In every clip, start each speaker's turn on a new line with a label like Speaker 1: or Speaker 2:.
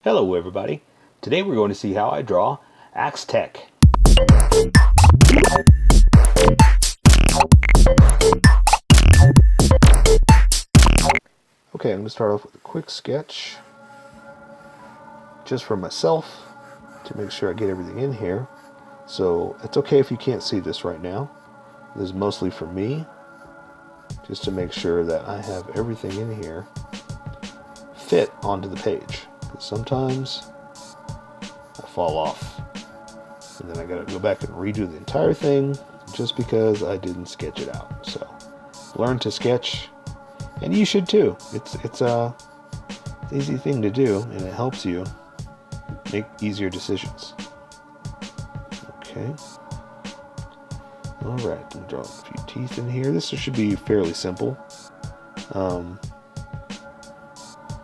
Speaker 1: Hello everybody. Today we're going to see how I draw Axetec. Okay, I'm going to start off with a quick sketch just for myself to make sure I get everything in here. So it's okay if you can't see this right now. This is mostly for me, just to make sure that I have everything in here fit onto the page. Sometimes I fall off and then I gotta go back and redo the entire thing just because I didn't sketch it out. So learn to sketch, and you should too. It's an easy thing to do, and it helps you make easier decisions. Okay. All right, I'm gonna draw a few teeth in here. This should be fairly simple.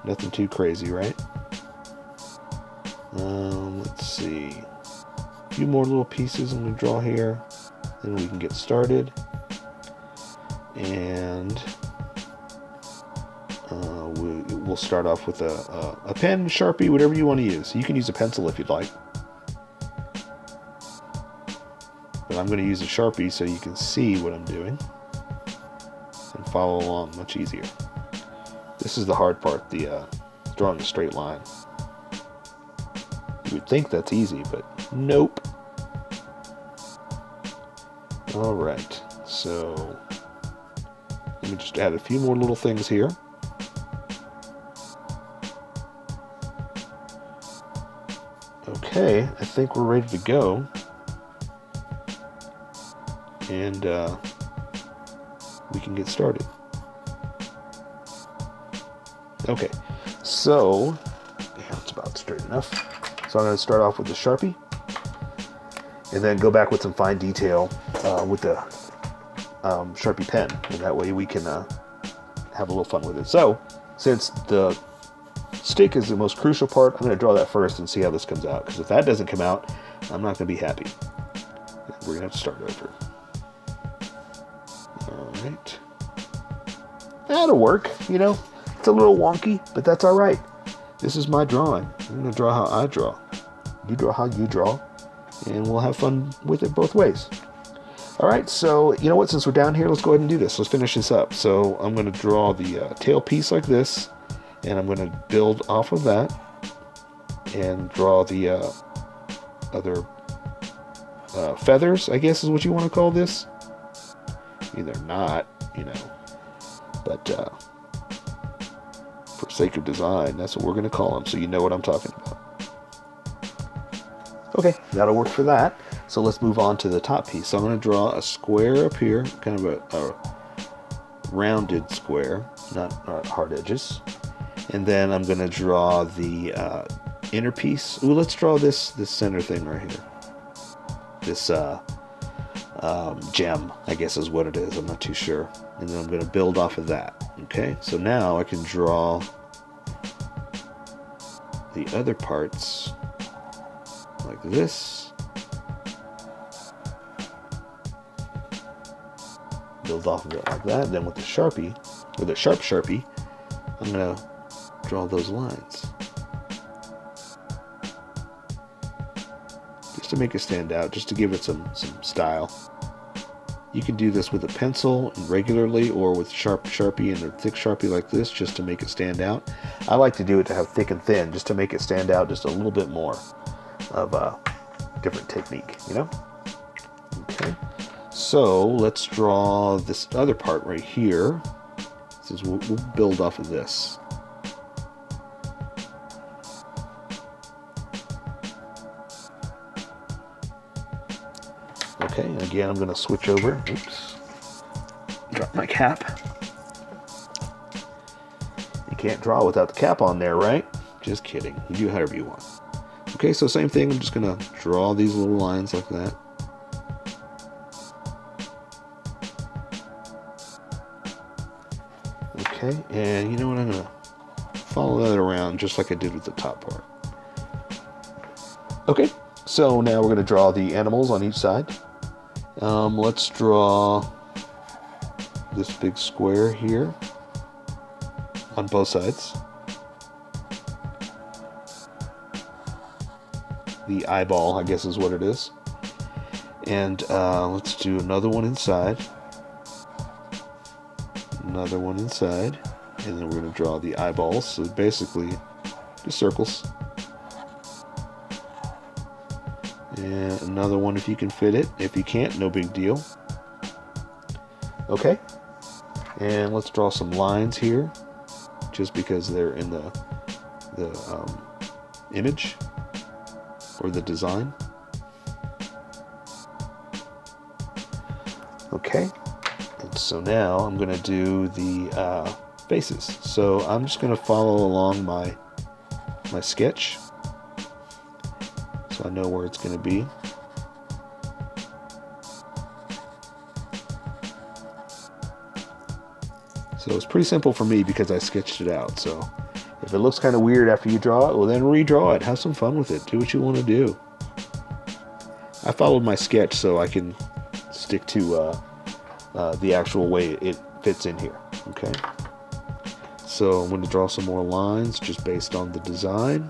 Speaker 1: Nothing too crazy, right? Let's see. A few more little pieces I'm going to draw here. Then we can get started. And we'll start off with a pen, Sharpie, whatever you want to use. You can use a pencil if you'd like. But I'm going to use a Sharpie so you can see what I'm doing and follow along much easier. This is the hard part, the drawing a straight line. You would think that's easy, but nope. Alright, so let me just add a few more little things here. Okay, I think we're ready to go. And we can get started. Okay, so yeah, it's about straight enough. So I'm going to start off with the Sharpie, and then go back with some fine detail with the Sharpie pen, and that way we can have a little fun with it. So, since the stick is the most crucial part, I'm going to draw that first and see how this comes out, because if that doesn't come out, I'm not going to be happy. We're going to have to start over. Alright. That'll work, you know. It's a little wonky, but that's alright. This is my drawing. I'm going to draw how I draw. You draw how you draw, and we'll have fun with it both ways. Alright, so you know what, since we're down here, let's go ahead and do this. Let's finish this up. So I'm going to draw the tail piece like this, and I'm going to build off of that, and draw the other feathers, I guess is what you want to call this. Either not, you know, but for sake of design, that's what we're going to call them, so you know what I'm talking about. Okay, that'll work for that. So let's move on to the top piece. So I'm going to draw a square up here, kind of a rounded square, not hard edges. And then I'm going to draw the inner piece. Ooh, let's draw this center thing right here. This gem, I guess is what it is. I'm not too sure. And then I'm going to build off of that. Okay, so now I can draw the other parts like this. Build off of it like that. Then with the Sharpie, with a sharp Sharpie, I'm going to draw those lines. Just to make it stand out, just to give it some style. You can do this with a pencil regularly, or with Sharpie and a thick Sharpie like this, just to make it stand out. I like to do it to have thick and thin, just to make it stand out just a little bit more of a different technique, you know? Okay, so let's draw this other part right here. We'll build off of this. Okay, and again, I'm going to switch over. Oops. Drop my cap. You can't draw without the cap on there, right? Just kidding. You do however you want. Okay, so same thing. I'm just going to draw these little lines like that. Okay, and you know what? I'm going to follow that around just like I did with the top part. Okay, so now we're going to draw the animals on each side. Let's draw this big square here on both sides. the eyeball, I guess is what it is. And let's do another one inside. Another one inside. And then we're going to draw the eyeballs. So basically, just circles. And another one if you can fit it. If you can't, no big deal. Okay. And let's draw some lines here, just because they're in the image or the design. Okay. And so now I'm going to do the faces. So I'm just going to follow along my sketch, so I know where it's going to be. So it's pretty simple for me because I sketched it out. So if it looks kind of weird after you draw it, well then redraw it. Have some fun with it. Do what you want to do. I followed my sketch so I can stick to the actual way it fits in here. Okay. So I'm going to draw some more lines just based on the design.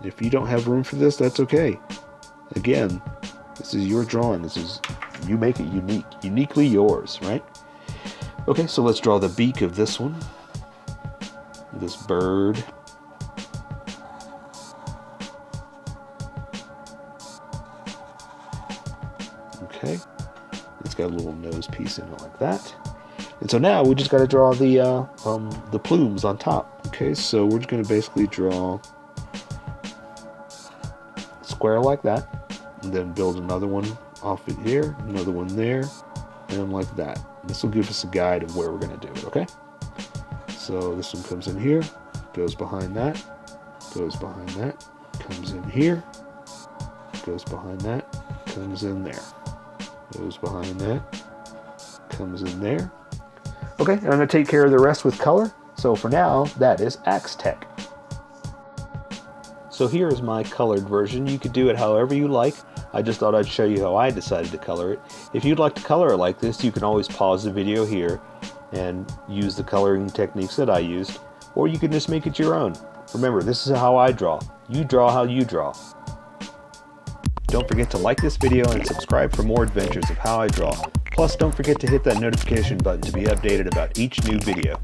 Speaker 1: If you don't have room for this, that's okay. Again, this is your drawing. You make it unique, uniquely yours, right? Okay, so let's draw the beak of this one. This bird. Okay, it's got a little nose piece in it like that. And so now we just got to draw the plumes on top. Okay, so we're just going to basically draw a square like that, and then build another one off it here, another one there, and like that. This will give us a guide of where we're going to do it, okay? So this one comes in here, goes behind that, goes behind that, comes in here, goes behind that, comes in there, goes behind that, comes in there. Okay, and I'm going to take care of the rest with color. So for now, that is Axetec. So here is my colored version. You could do it however you like. I just thought I'd show you how I decided to color it. If you'd like to color it like this, you can always pause the video here and use the coloring techniques that I used, or you can just make it your own. Remember, this is how I draw. You draw how you draw. Don't forget to like this video and subscribe for more adventures of how I draw. Plus, don't forget to hit that notification button to be updated about each new video.